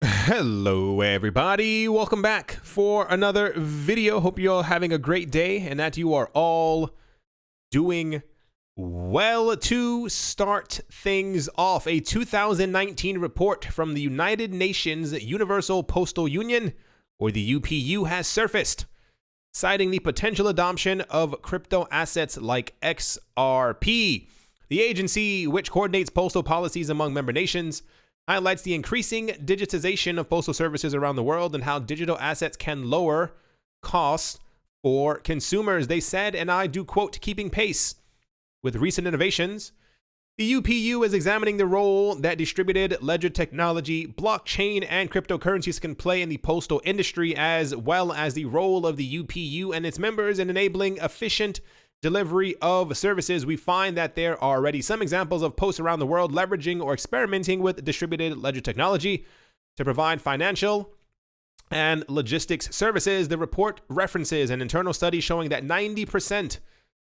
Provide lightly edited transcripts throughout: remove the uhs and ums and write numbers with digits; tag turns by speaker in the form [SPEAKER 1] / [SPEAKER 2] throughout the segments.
[SPEAKER 1] Hello everybody, welcome back for another video. Hope you're all having a great day and that you are all doing well. To start things off, a 2019 report from the United Nations Universal Postal Union, or the UPU, has surfaced, citing the potential adoption of crypto assets like XRP. The agency, which coordinates postal policies among member nations, highlights the increasing digitization of postal services around the world and how digital assets can lower costs for consumers. They said, and I do quote, keeping pace with recent innovations, the UPU is examining the role that distributed ledger technology, blockchain, and cryptocurrencies can play in the postal industry, as well as the role of the UPU and its members in enabling efficient delivery of services. We find that there are already some examples of posts around the world leveraging or experimenting with distributed ledger technology to provide financial and logistics services. The report references an internal study showing that 90%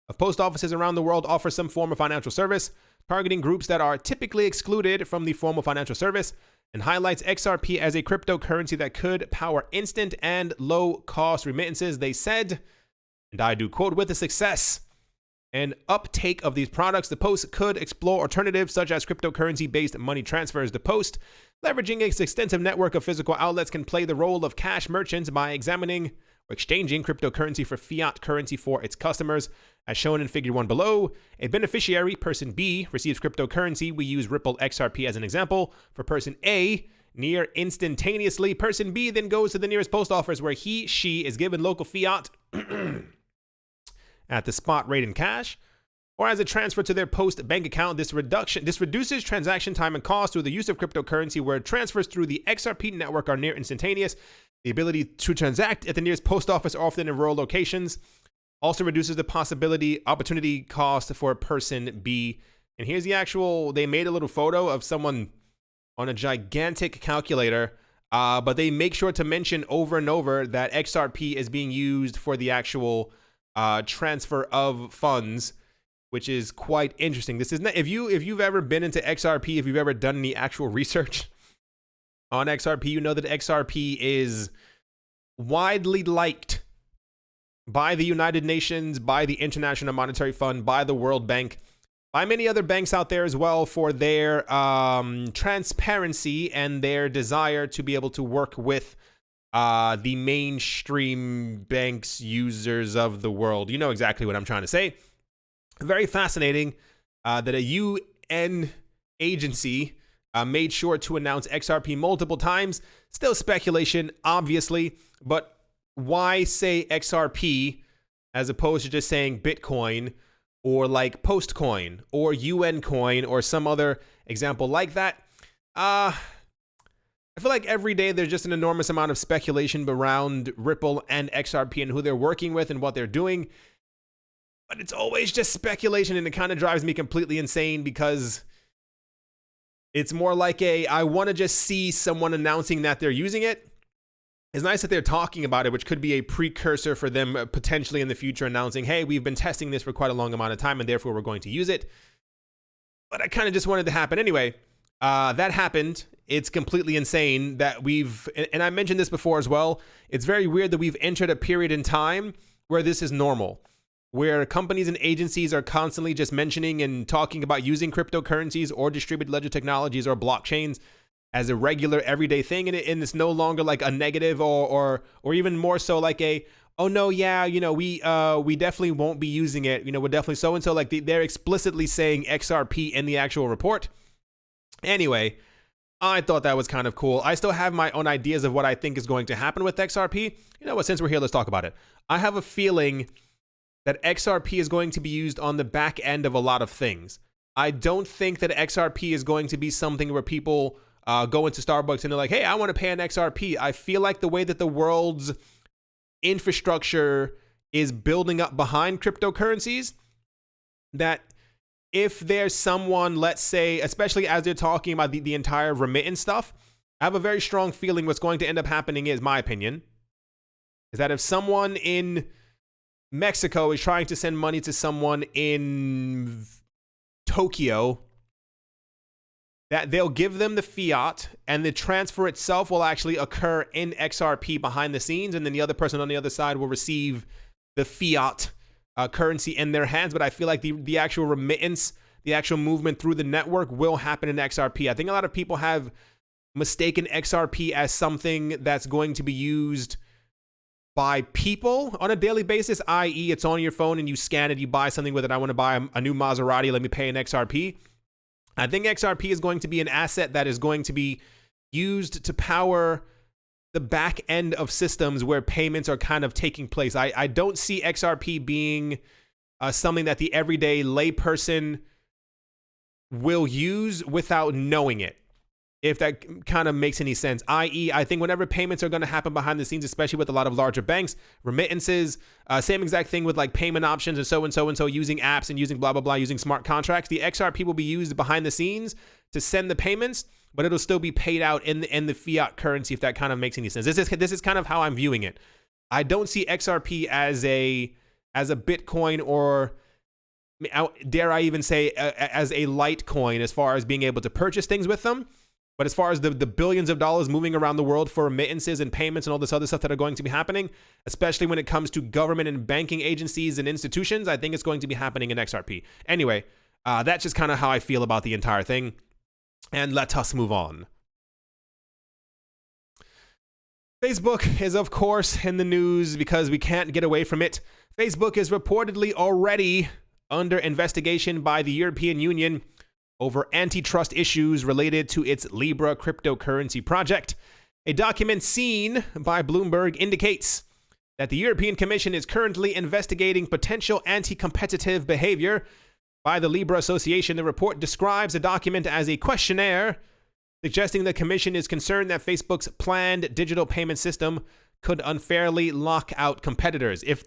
[SPEAKER 1] of post offices around the world offer some form of financial service, targeting groups that are typically excluded from the formal financial service, and highlights XRP as a cryptocurrency that could power instant and low-cost remittances. They said, and I do quote, with the success and uptake of these products, the Post could explore alternatives such as cryptocurrency-based money transfers. The Post, leveraging its extensive network of physical outlets, can play the role of cash merchants by examining or exchanging cryptocurrency for fiat currency for its customers. As shown in figure 1 below, a beneficiary, person B, receives cryptocurrency. We use Ripple XRP as an example. For person A, near instantaneously, person B then goes to the nearest post office where she is given local fiat at the spot rate in cash, or as a transfer to their Post bank account. This reduces transaction time and cost through the use of cryptocurrency, where transfers through the XRP network are near instantaneous. The ability to transact at the nearest post office, often in rural locations, also reduces the opportunity cost for person B. And here's the actual, they made a little photo of someone on a gigantic calculator, but they make sure to mention over and over that XRP is being used for the actual transfer of funds, which is quite interesting. This is not, if you've ever been into XRP, if you've ever done any actual research on XRP, you know that XRP is widely liked by the United Nations, by the International Monetary Fund, by the World Bank, by many other banks out there as well, for their transparency and their desire to be able to work with the mainstream banks users of the world. You know exactly what I'm trying to say. Very fascinating that a UN agency made sure to announce XRP multiple times. Still speculation, obviously, but why say XRP as opposed to just saying Bitcoin or like Postcoin or UN coin or some other example like that? I feel like every day there's just an enormous amount of speculation around Ripple and XRP and who they're working with and what they're doing. But it's always just speculation, and it kind of drives me completely insane because it's more like I want to just see someone announcing that they're using it. It's nice that they're talking about it, which could be a precursor for them potentially in the future announcing, hey, we've been testing this for quite a long amount of time and therefore we're going to use it. But I kind of just wanted to happen anyway. That happened. It's completely insane that and I mentioned this before as well, it's very weird that we've entered a period in time where this is normal, where companies and agencies are constantly just mentioning and talking about using cryptocurrencies or distributed ledger technologies or blockchains as a regular everyday thing, and it's no longer like a negative or even more so like oh no, yeah, we definitely won't be using it, we're definitely so and so, like they're explicitly saying XRP in the actual report. Anyway, I thought that was kind of cool. I still have my own ideas of what I think is going to happen with XRP. You know what, since we're here, let's talk about it. I have a feeling that XRP is going to be used on the back end of a lot of things. I don't think that XRP is going to be something where people go into Starbucks and they're like, hey, I want to pay an XRP. I feel like the way that the world's infrastructure is building up behind cryptocurrencies, that if there's someone, let's say, especially as they're talking about the entire remittance stuff, I have a very strong feeling what's going to end up happening is, my opinion, is that if someone in Mexico is trying to send money to someone in Tokyo, that they'll give them the fiat and the transfer itself will actually occur in XRP behind the scenes. And then the other person on the other side will receive the fiat currency in their hands. But I feel like the actual remittance, the actual movement through the network will happen in XRP. I think a lot of people have mistaken XRP as something that's going to be used by people on a daily basis, i.e. it's on your phone and you scan it, you buy something with it. I want to buy a new Maserati, let me pay in XRP. I think XRP is going to be an asset that is going to be used to power the back end of systems where payments are kind of taking place. I don't see XRP being something that the everyday layperson will use without knowing it, if that kind of makes any sense. I.e., I think whenever payments are going to happen behind the scenes, especially with a lot of larger banks, remittances, same exact thing with like payment options and so and so and so, using apps and using blah, blah, blah, using smart contracts, the XRP will be used behind the scenes to send the payments, but it'll still be paid out in the fiat currency, if that kind of makes any sense. This is kind of how I'm viewing it. I don't see XRP as a Bitcoin, or dare I even say as a Litecoin, as far as being able to purchase things with them. But as far as the billions of dollars moving around the world for remittances and payments and all this other stuff that are going to be happening, especially when it comes to government and banking agencies and institutions, I think it's going to be happening in XRP. Anyway, that's just kind of how I feel about the entire thing. And let us move on. Facebook is, of course, in the news because we can't get away from it. Facebook is reportedly already under investigation by the European Union over antitrust issues related to its Libra cryptocurrency project. A document seen by Bloomberg indicates that the European Commission is currently investigating potential anti-competitive behavior by the Libra Association. The report describes the document as a questionnaire, suggesting the Commission is concerned that Facebook's planned digital payment system could unfairly lock out competitors. If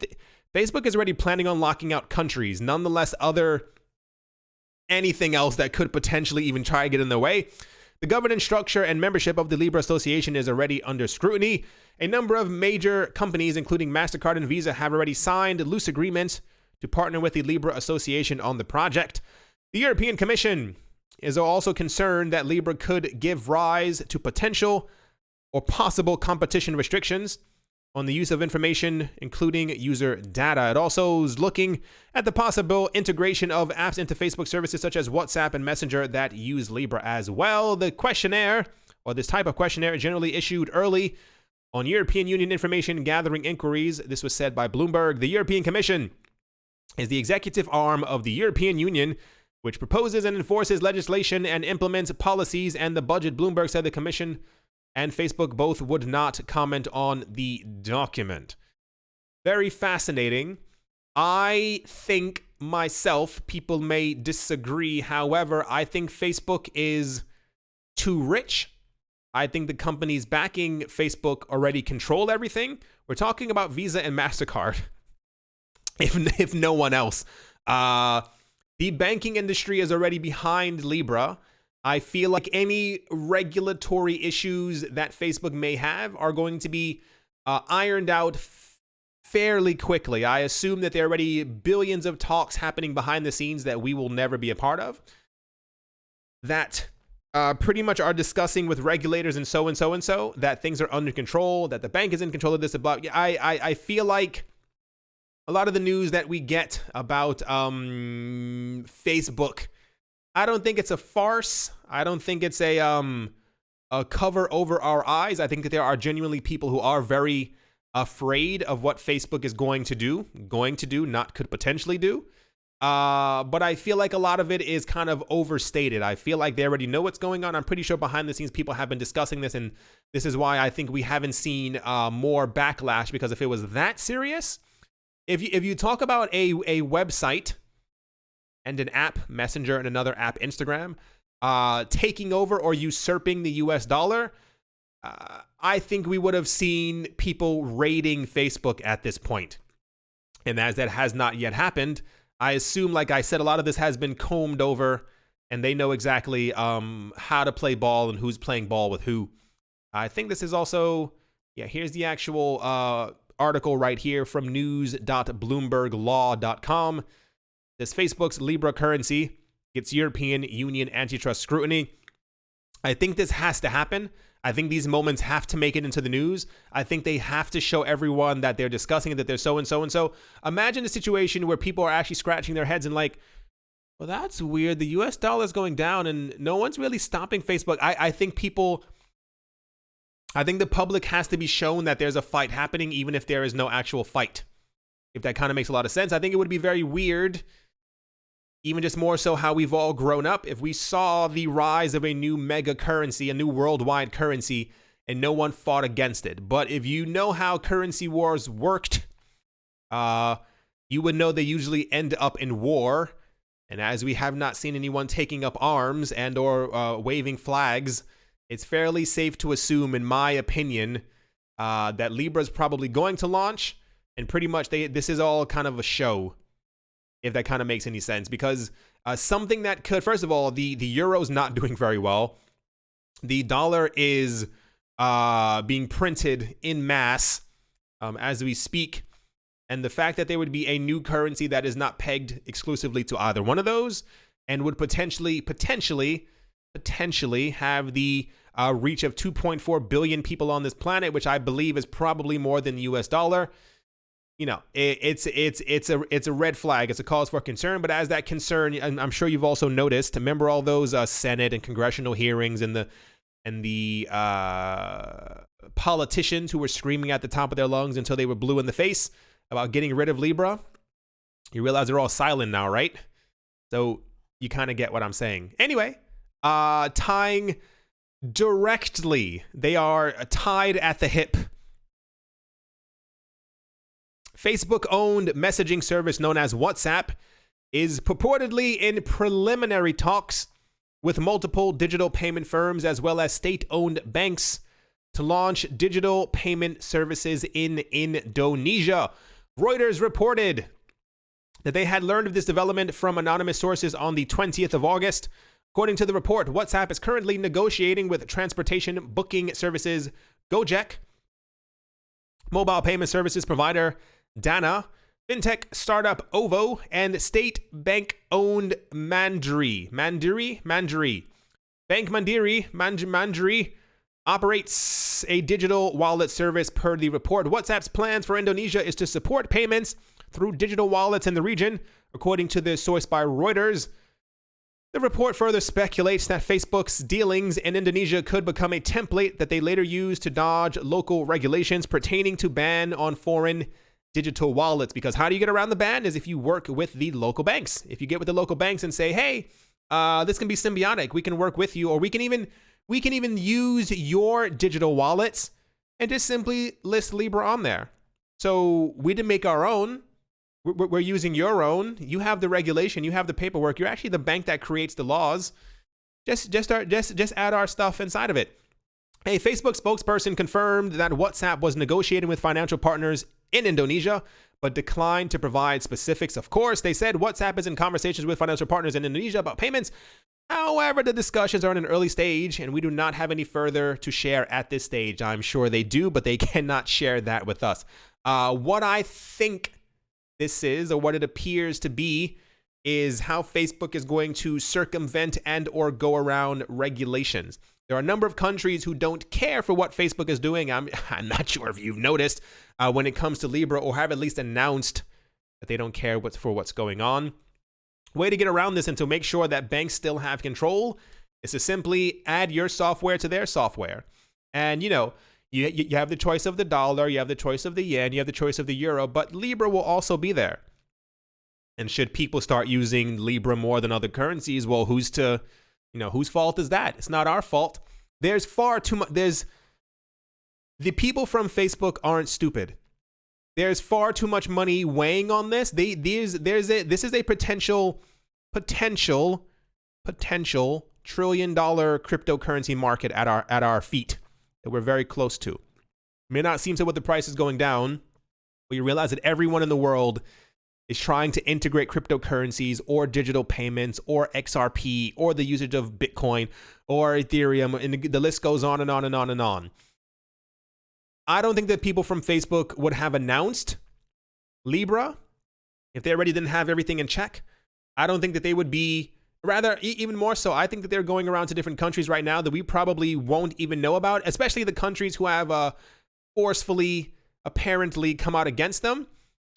[SPEAKER 1] Facebook is already planning on locking out countries, nonetheless anything else that could potentially even try to get in the way, the governance structure and membership of the Libra Association is already under scrutiny. A number of major companies, including MasterCard and Visa, have already signed loose agreements to partner with the Libra Association on the project. The European Commission is also concerned that Libra could give rise to potential or possible competition restrictions on the use of information, including user data. It also is looking at the possible integration of apps into Facebook services such as WhatsApp and Messenger that use Libra as well. The questionnaire, or this type of questionnaire, is generally issued early on European Union information gathering inquiries. This was said by Bloomberg. The European Commission is the executive arm of the European Union, which proposes and enforces legislation and implements policies and the budget. Bloomberg said the Commission and Facebook both would not comment on the document. Very fascinating. I think myself, people may disagree. However, I think Facebook is too rich. I think the companies backing Facebook already control everything. We're talking about Visa and MasterCard, if no one else. The banking industry is already behind Libra. I feel like any regulatory issues that Facebook may have are going to be ironed out fairly quickly. I assume that there are already billions of talks happening behind the scenes that we will never be a part of, that pretty much are discussing with regulators and so and so and so that things are under control, that the bank is in control of this. I feel like a lot of the news that we get about Facebook, I don't think it's a farce. I don't think it's a cover over our eyes. I think that there are genuinely people who are very afraid of what Facebook is going to do, not could potentially do. But I feel like a lot of it is kind of overstated. I feel like they already know what's going on. I'm pretty sure behind the scenes people have been discussing this, and this is why I think we haven't seen more backlash, because if it was that serious, if you talk about a website and an app, Messenger, and another app, Instagram, taking over or usurping the US dollar, I think we would have seen people raiding Facebook at this point. And as that has not yet happened, I assume, like I said, a lot of this has been combed over and they know exactly how to play ball and who's playing ball with who. I think this is also, here's the actual article right here from news.bloomberglaw.com. This Facebook's Libra currency gets European Union antitrust scrutiny. I think this has to happen. I think these moments have to make it into the news. I think they have to show everyone that they're discussing it, that they're so and so and so. Imagine a situation where people are actually scratching their heads and like, well, that's weird. The US dollar is going down and no one's really stopping Facebook. I think the public has to be shown that there's a fight happening, even if there is no actual fight. If that kind of makes a lot of sense. I think it would be very weird, even just more so how we've all grown up, if we saw the rise of a new mega currency, a new worldwide currency, and no one fought against it. But if you know how currency wars worked, you would know they usually end up in war. And as we have not seen anyone taking up arms and or waving flags, it's fairly safe to assume, in my opinion, that Libra is probably going to launch. And pretty much this is all kind of a show, if that kind of makes any sense. Because something that could, first of all, the euro's not doing very well. The dollar is being printed in mass as we speak. And the fact that there would be a new currency that is not pegged exclusively to either one of those and would potentially have the reach of 2.4 billion people on this planet, which I believe is probably more than the US dollar. You know, it's a red flag. It's a cause for concern. But as that concern, and I'm sure you've also noticed, remember all those Senate and congressional hearings and the politicians who were screaming at the top of their lungs until they were blue in the face about getting rid of Libra? You realize they're all silent now, right? So you kind of get what I'm saying. Anyway, tying directly, they are tied at the hip. Facebook-owned messaging service known as WhatsApp is purportedly in preliminary talks with multiple digital payment firms as well as state-owned banks to launch digital payment services in Indonesia. Reuters reported that they had learned of this development from anonymous sources on the 20th of August. According to the report, WhatsApp is currently negotiating with transportation booking services Gojek, mobile payment services provider Dana, fintech startup Ovo, and state bank-owned Mandiri. Bank Mandiri operates a digital wallet service per the report. WhatsApp's plans for Indonesia is to support payments through digital wallets in the region, according to the source by Reuters. The report further speculates that Facebook's dealings in Indonesia could become a template that they later use to dodge local regulations pertaining to ban on foreign digital wallets. Because how do you get around the ban is if you work with the local banks. If you get with the local banks and say, hey, this can be symbiotic. We can work with you, or we can even use your digital wallets and just simply list Libra on there. So we didn't make our own. We're using your own. You have the regulation. You have the paperwork. You're actually the bank that creates the laws. Just add our stuff inside of it. A Facebook spokesperson confirmed that WhatsApp was negotiating with financial partners in Indonesia, but declined to provide specifics. Of course, they said WhatsApp is in conversations with financial partners in Indonesia about payments. However, the discussions are in an early stage, and we do not have any further to share at this stage. I'm sure they do, but they cannot share that with us. What I think this is, or what it appears to be, is how Facebook is going to circumvent and or go around regulations. There are a number of countries who don't care for what Facebook is doing. I'm not sure if you've noticed when it comes to Libra, or have at least announced that they don't care what's going on. Way to get around this and to make sure that banks still have control is to simply add your software to their software. And, you know, you have the choice of the dollar, you have the choice of the yen, you have the choice of the euro, but Libra will also be there. And should people start using Libra more than other currencies, well, whose fault is that? It's not our fault. There's far too much. The people from Facebook aren't stupid. There's far too much money weighing on this. This is a potential $1 trillion cryptocurrency market at our feet that we're very close to. It may not seem so with the prices going down, but you realize that everyone in the world is trying to integrate cryptocurrencies or digital payments or XRP or the usage of Bitcoin or Ethereum, and the list goes on and on and on and on. I don't think that people from Facebook would have announced Libra if they already didn't have everything in check. I don't think that they would be Rather, even more so, I think that they're going around to different countries right now that we probably won't even know about, especially the countries who have forcefully, apparently come out against them.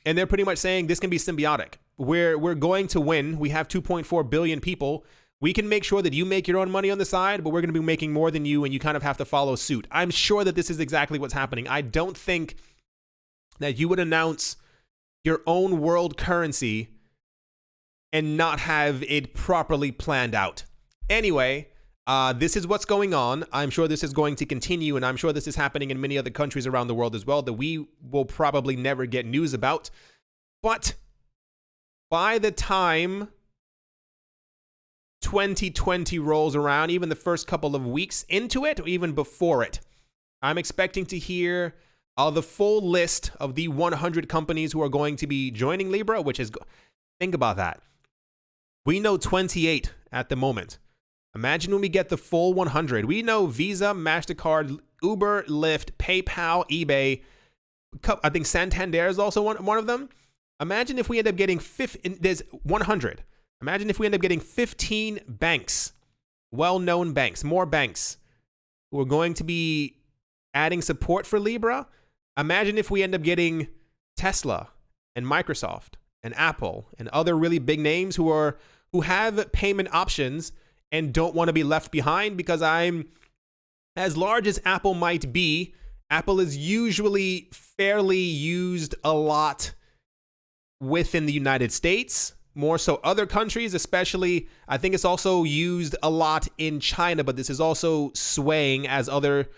[SPEAKER 1] And they're pretty much saying this can be symbiotic. We're going to win. We have 2.4 billion people. We can make sure that you make your own money on the side, but we're going to be making more than you, and you kind of have to follow suit. I'm sure that this is exactly what's happening. I don't think that you would announce your own world currency and not have it properly planned out. Anyway, this is what's going on. I'm sure this is going to continue, and I'm sure this is happening in many other countries around the world as well that we will probably never get news about. But by the time 2020 rolls around, even the first couple of weeks into it, or even before it, I'm expecting to hear the full list of the 100 companies who are going to be joining Libra, which is, think about that. We know 28 at the moment. Imagine when we get the full 100. We know Visa, MasterCard, Uber, Lyft, PayPal, eBay. I think Santander is also one of them. Imagine if we end up getting there's 100. Imagine if we end up getting 15 banks, well-known banks, more banks who are going to be adding support for Libra. Imagine if we end up getting Tesla and Microsoft and Apple and other really big names who have payment options and don't want to be left behind, because as large as Apple might be, Apple is usually fairly used a lot within the United States, more so other countries, especially. I think it's also used a lot in China, but this is also swaying as other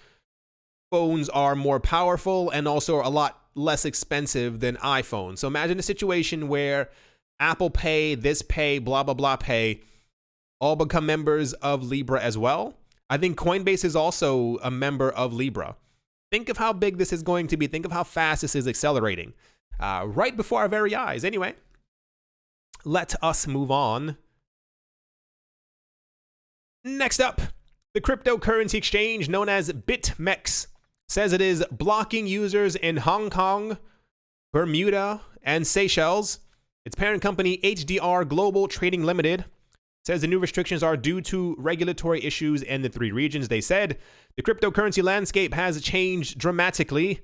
[SPEAKER 1] phones are more powerful and also a lot less expensive than iPhones. So imagine a situation where Apple Pay, this Pay, blah, blah, blah Pay, all become members of Libra as well. I think Coinbase is also a member of Libra. Think of how big this is going to be. Think of how fast this is accelerating right before our very eyes. Anyway, let us move on. Next up, the cryptocurrency exchange known as BitMEX says it is blocking users in Hong Kong, Bermuda, and Seychelles. Its parent company, HDR Global Trading Limited, says the new restrictions are due to regulatory issues in the three regions. They said the cryptocurrency landscape has changed dramatically,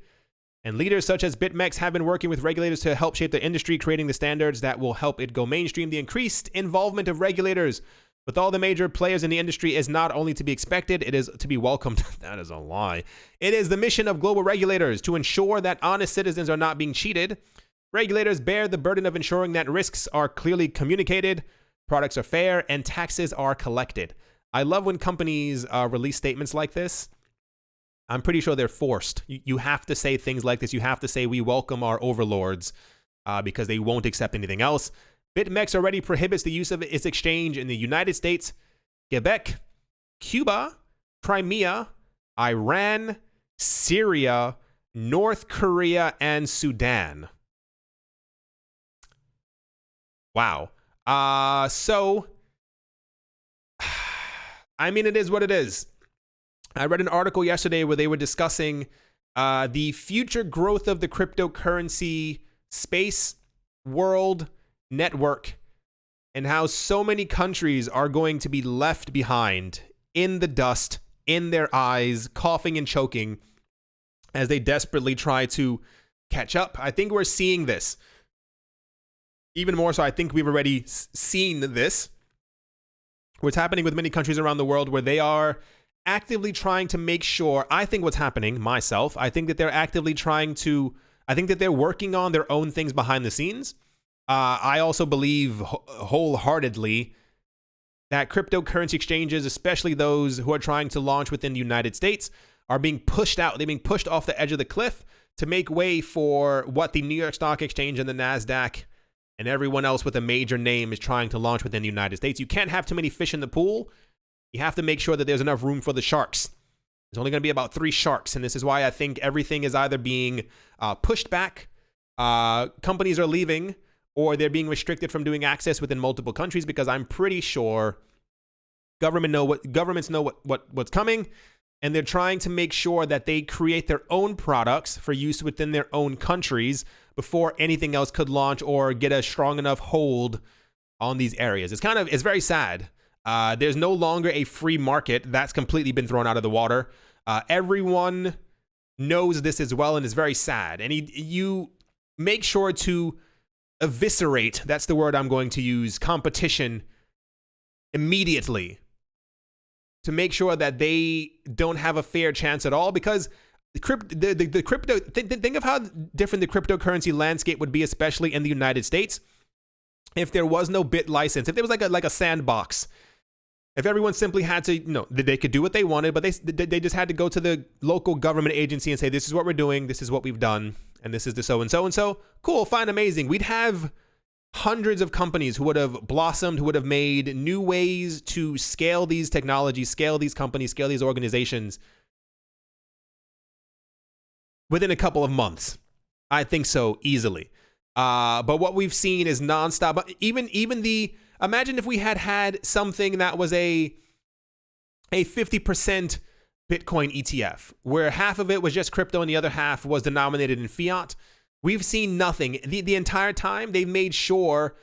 [SPEAKER 1] and leaders such as BitMEX have been working with regulators to help shape the industry, creating the standards that will help it go mainstream. The increased involvement of regulators with all the major players in the industry is not only to be expected, it is to be welcomed. That is a lie. It is the mission of global regulators to ensure that honest citizens are not being cheated. Regulators bear the burden of ensuring that risks are clearly communicated, products are fair, and taxes are collected. I love when companies release statements like this. I'm pretty sure they're forced. You have to say things like this. You have to say we welcome our overlords because they won't accept anything else. BitMEX already prohibits the use of its exchange in the United States, Quebec, Cuba, Crimea, Iran, Syria, North Korea, and Sudan. Wow. So, I mean, it is what it is. I read an article yesterday where they were discussing the future growth of the cryptocurrency space, world, network, and how so many countries are going to be left behind in the dust, in their eyes, coughing and choking as they desperately try to catch up. I think we're seeing this. Even more so, I think we've already seen this. What's happening with many countries around the world where they are actively trying to make sure, I think what's happening, myself, I think that they're actively trying to, I think that they're working on their own things behind the scenes. I also believe wholeheartedly that cryptocurrency exchanges, especially those who are trying to launch within the United States, are being pushed out. They're being pushed off the edge of the cliff to make way for what the New York Stock Exchange and the NASDAQ and everyone else with a major name is trying to launch within the United States. You can't have too many fish in the pool. You have to make sure that there's enough room for the sharks. There's only going to be about 3 sharks, and this is why I think everything is either being pushed back, companies are leaving, or they're being restricted from doing access within multiple countries, because I'm pretty sure governments know what's coming, and they're trying to make sure that they create their own products for use within their own countries before anything else could launch or get a strong enough hold on these areas. It's very sad There's no longer a free market. That's completely been thrown out of the water. Everyone knows this as well, and is very sad. And you make sure to eviscerate, that's the word I'm going to use, competition immediately, to make sure that they don't have a fair chance at all, because the crypto, think of how different the cryptocurrency landscape would be, especially in the United States, if there was no bit license, if there was like a sandbox, if everyone simply had to, they could do what they wanted, but they just had to go to the local government agency and say, this is what we're doing, this is what we've done, and this is the so-and-so. Cool, fine, amazing. We'd have hundreds of companies who would have blossomed, who would have made new ways to scale these technologies, scale these companies, scale these organizations within a couple of months. I think so, easily. But what we've seen is nonstop. Even imagine if we had something that was a 50% Bitcoin ETF, where half of it was just crypto and the other half was denominated in fiat. We've seen nothing. The entire time, they've made sure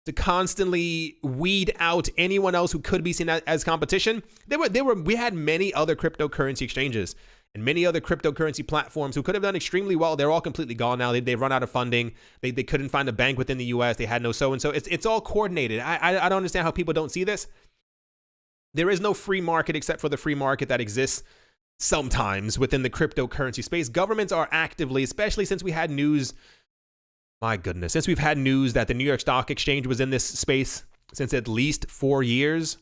[SPEAKER 1] to constantly weed out anyone else who could be seen as competition. We had many other cryptocurrency exchanges and many other cryptocurrency platforms who could have done extremely well. They're all completely gone now. They've run out of funding. They couldn't find a bank within the US. They had no so-and-so. It's all coordinated. I don't understand how people don't see this. There is no free market except for the free market that exists sometimes within the cryptocurrency space. Governments are actively, especially since we had news, my goodness, since we've had news that the New York Stock Exchange was in this space since at least 4 years,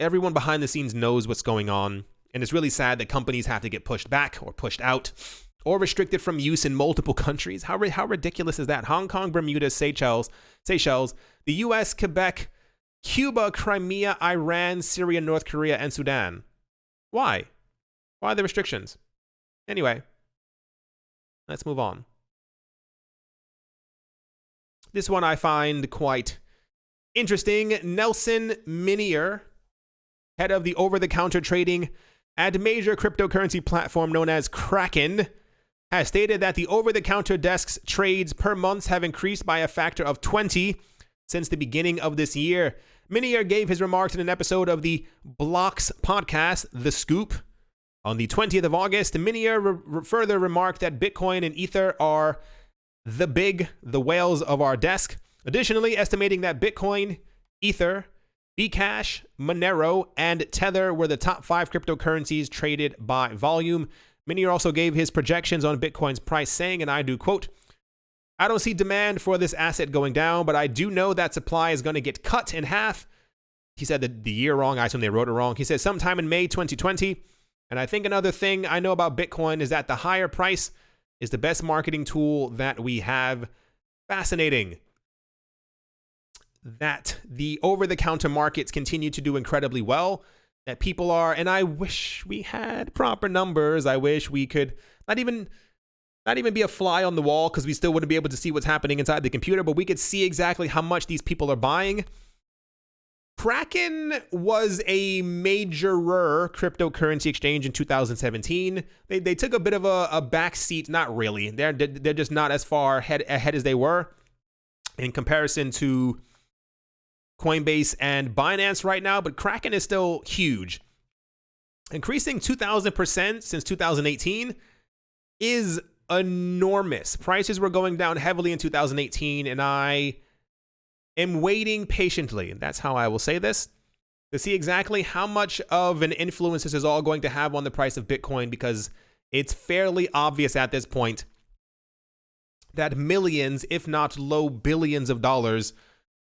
[SPEAKER 1] everyone behind the scenes knows what's going on. And it's really sad that companies have to get pushed back or pushed out or restricted from use in multiple countries. How ridiculous is that? Hong Kong, Bermuda, Seychelles, the US, Quebec, Cuba, Crimea, Iran, Syria, North Korea, and Sudan. Why? Why the restrictions? Anyway, let's move on. This one I find quite interesting. Nelson Minier, head of the over-the-counter trading and major cryptocurrency platform known as Kraken, has stated that the over-the-counter desk's trades per month have increased by a factor of 20 since the beginning of this year. Minier gave his remarks in an episode of the Blocks podcast, The Scoop. On the 20th of August, Minier further remarked that Bitcoin and Ether are the whales of our desk. Additionally, estimating that Bitcoin, Ether, Bcash, Monero, and Tether were the top 5 cryptocurrencies traded by volume. Minier also gave his projections on Bitcoin's price, saying, and I do quote, "I don't see demand for this asset going down, but I do know that supply is going to get cut in half." He said the year wrong. I assume they wrote it wrong. He said sometime in May 2020. And I think another thing I know about Bitcoin is that the higher price is the best marketing tool that we have. Fascinating that the over-the-counter markets continue to do incredibly well, that people are, and I wish we had proper numbers. I wish we could not even be a fly on the wall, because we still wouldn't be able to see what's happening inside the computer, but we could see exactly how much these people are buying. Kraken was a majorer cryptocurrency exchange in 2017. They took a bit of a back seat. Not really. They're just not as far ahead as they were in comparison to Coinbase and Binance right now, but Kraken is still huge. Increasing 2,000% since 2018 is enormous. Prices were going down heavily in 2018, and I am waiting patiently, and that's how I will say this, to see exactly how much of an influence this is all going to have on the price of Bitcoin, because it's fairly obvious at this point that millions, if not low billions of dollars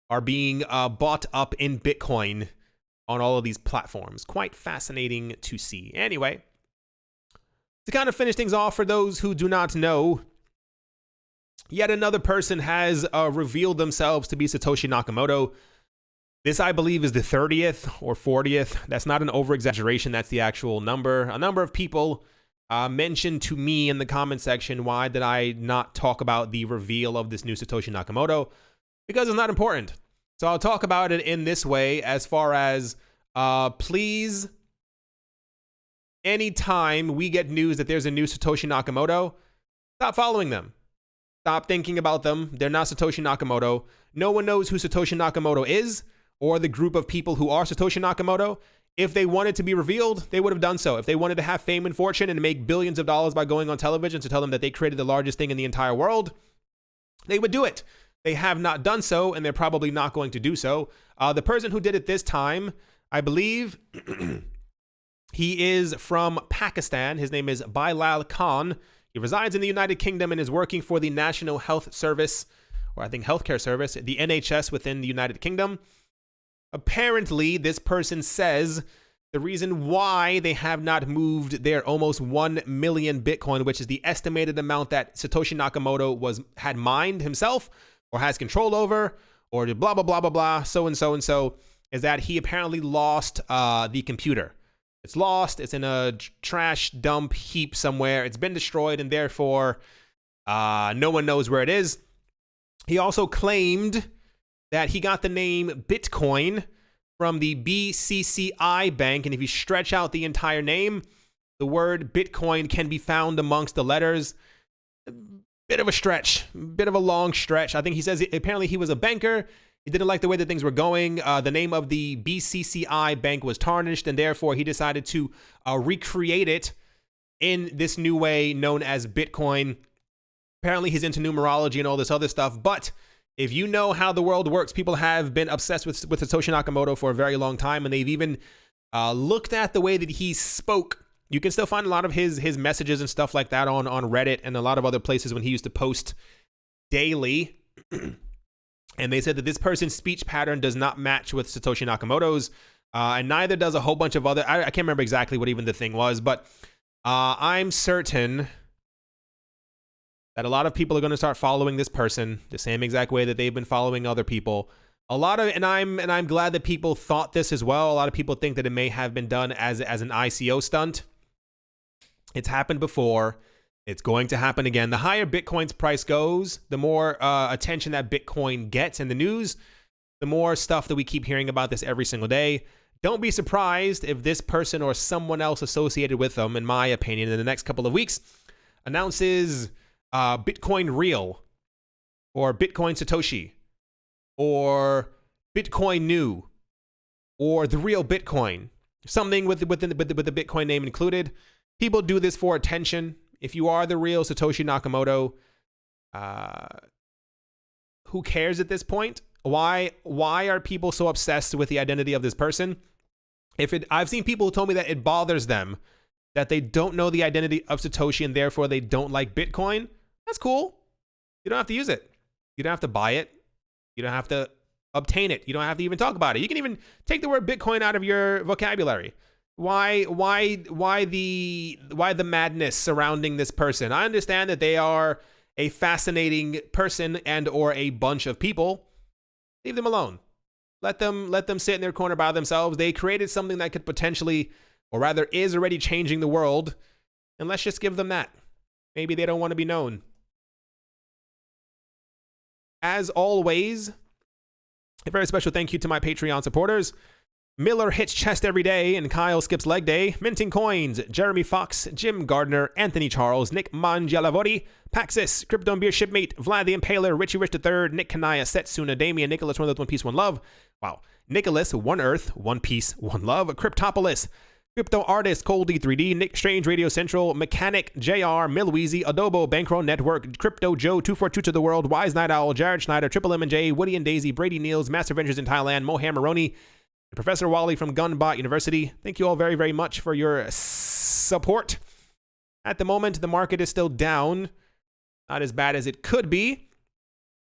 [SPEAKER 1] are being bought up in Bitcoin on all of these platforms. Quite fascinating to see. Anyway, to kind of finish things off, for those who do not know, yet another person has revealed themselves to be Satoshi Nakamoto. This, I believe, is the 30th or 40th. That's not an over-exaggeration. That's the actual number. A number of people mentioned to me in the comment section, why did I not talk about the reveal of this new Satoshi Nakamoto? Because it's not important. So I'll talk about it in this way, as far as please, anytime we get news that there's a new Satoshi Nakamoto, stop following them. Stop thinking about them. They're not Satoshi Nakamoto. No one knows who Satoshi Nakamoto is. or the group of people who are Satoshi Nakamoto, if they wanted to be revealed, they would have done so. If they wanted to have fame and fortune and make billions of dollars by going on television to tell them that they created the largest thing in the entire world, they would do it. They have not done so, and they're probably not going to do so. The person who did it this time, I believe, he is from Pakistan. His name is Bilal Khan. He resides in the United Kingdom and is working for the National Health Service, or I think Healthcare Service, the NHS within the United Kingdom. Apparently, this person says the reason why they have not moved their almost 1 million Bitcoin, which is the estimated amount that Satoshi Nakamoto had mined himself or has control over, or blah, blah, blah, blah, blah, so and so and so, is that he apparently lost the computer. It's lost. It's in a trash dump heap somewhere. It's been destroyed, and therefore no one knows where it is. He also claimed that he got the name Bitcoin from the BCCI bank, and if you stretch out the entire name, the word Bitcoin can be found amongst the letters. Bit of a stretch, bit of a long stretch. I think he says apparently he was a banker. He didn't like the way that things were going. The name of the BCCI bank was tarnished, and therefore he decided to recreate it in this new way known as Bitcoin. Apparently he's into numerology and all this other stuff, but if you know how the world works, people have been obsessed with Satoshi Nakamoto for a very long time, and they've even looked at the way that he spoke. You can still find a lot of his messages and stuff like that on Reddit and a lot of other places when he used to post daily. And they said that this person's speech pattern does not match with Satoshi Nakamoto's, and neither does a whole bunch of other. I can't remember exactly what even the thing was, but I'm certain that a lot of people are going to start following this person the same exact way that they've been following other people. And I'm glad that people thought this as well. A lot of people think that it may have been done as an ICO stunt. It's happened before. It's going to happen again. The higher Bitcoin's price goes, the more attention that Bitcoin gets in the news, the more stuff that we keep hearing about this every single day. Don't be surprised if this person or someone else associated with them, in my opinion, in the next couple of weeks, announces Bitcoin Real, or Bitcoin Satoshi, or Bitcoin New, or the real Bitcoin, something with the Bitcoin name included. People do this for attention. If you are the real Satoshi Nakamoto, who cares at this point? Why are people so obsessed with the identity of this person? I've seen people who told me that it bothers them that they don't know the identity of Satoshi and therefore they don't like Bitcoin. That's cool. You don't have to use it. You don't have to buy it. You don't have to obtain it. You don't have to even talk about it. You can even take the word Bitcoin out of your vocabulary. Why the madness surrounding this person? I understand that they are a fascinating person and or a bunch of people. Leave them alone. Let them sit in their corner by themselves. They created something that could potentially, or rather is already changing the world. And let's just give them that. Maybe they don't want to be known. As always, a very special thank you to my Patreon supporters. Miller hits chest every day and Kyle skips leg day. Minting coins, Jeremy Fox, Jim Gardner, Anthony Charles, Nick Mangialavori, Paxis, Crypto and Beer Shipmate, Vlad the Impaler, Richie Rich III, Nick Kanaya, Setsuna, Damian, Nicholas, One Earth, One Peace, One Love. Wow. Nicholas, One Earth, One Peace, One Love. Cryptopolis, Crypto Artist, Cold D3D, Nick Strange, Radio Central, Mechanic, JR, Milweezy, Adobo, Bankroll Network, Crypto Joe, 242 to the World, Wise Night Owl, Jared Schneider, Triple M and J, Woody and Daisy, Brady Niels, Master Ventures in Thailand, Mohan Maroni, and Professor Wally from Gunbot University. Thank you all very, very much for your support. At the moment, the market is still down. Not as bad as it could be.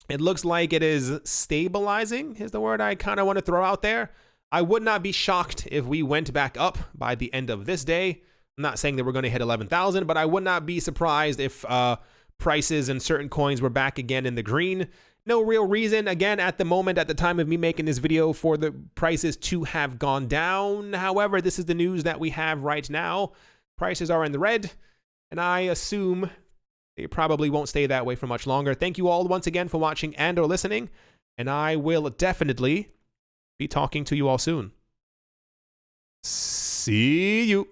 [SPEAKER 1] It looks like it is stabilizing, is the word I kind of want to throw out there. I would not be shocked if we went back up by the end of this day. I'm not saying that we're going to hit 11,000, but I would not be surprised if prices and certain coins were back again in the green. No real reason, again, at the moment, at the time of me making this video, for the prices to have gone down. However, this is the news that we have right now. Prices are in the red, and I assume they probably won't stay that way for much longer. Thank you all once again for watching and or listening, and I will definitely be talking to you all soon. See you.